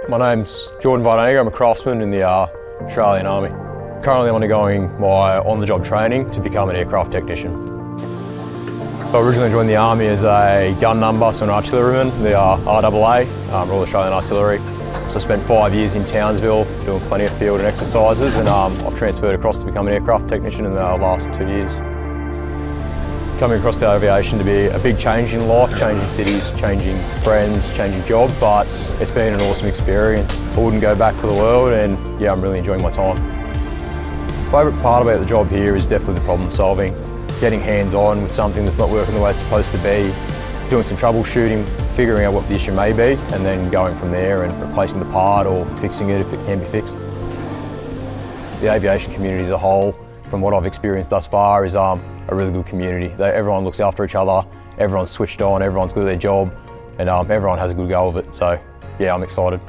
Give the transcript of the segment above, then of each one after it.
My name's Jordan Vardaneger. I'm a craftsman in the Australian Army. Currently I'm undergoing my on-the-job training to become an aircraft technician. I originally joined the Army as a gun number, so an artilleryman, the RAA, Royal Australian Artillery. So I spent 5 years in Townsville doing plenty of field and exercises, and I've transferred across to become an aircraft technician in the last 2 years. Coming across to aviation to be a big change in life, changing cities, changing friends, changing jobs, but it's been an awesome experience. I wouldn't go back for the world, and yeah, I'm really enjoying my time. Favourite part about the job here is definitely the problem solving. Getting hands-on with something that's not working the way it's supposed to be, doing some troubleshooting, figuring out what the issue may be, and then going from there and replacing the part or fixing it if it can be fixed. The aviation community as a whole, from what I've experienced thus far, is a really good community. Everyone looks after each other, everyone's switched on, everyone's good at their job, and everyone has a good go of it. So yeah, I'm excited.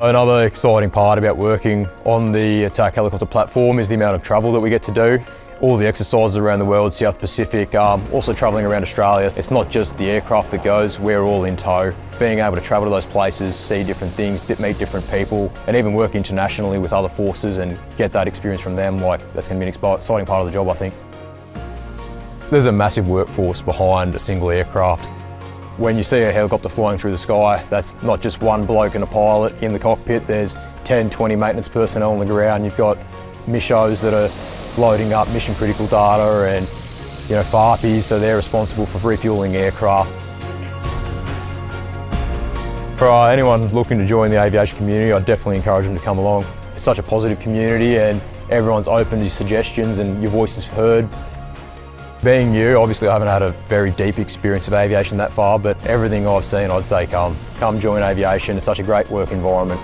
Another exciting part about working on the attack helicopter platform is the amount of travel that we get to do. All the exercises around the world, South Pacific, also travelling around Australia. It's not just the aircraft that goes, we're all in tow. Being able to travel to those places, see different things, meet different people, and even work internationally with other forces and get that experience from them, that's going to be an exciting part of the job, I think. There's a massive workforce behind a single aircraft. When you see a helicopter flying through the sky, that's not just one bloke and a pilot in the cockpit. There's 10, 20 maintenance personnel on the ground. You've got MISHOs that are loading up mission critical data, and FARPs, so they're responsible for refuelling aircraft. For anyone looking to join the aviation community, I'd definitely encourage them to come along. It's such a positive community and everyone's open to suggestions and your voice is heard. Being new, obviously I haven't had a very deep experience of aviation that far, but everything I've seen, I'd say come join aviation. It's such a great work environment.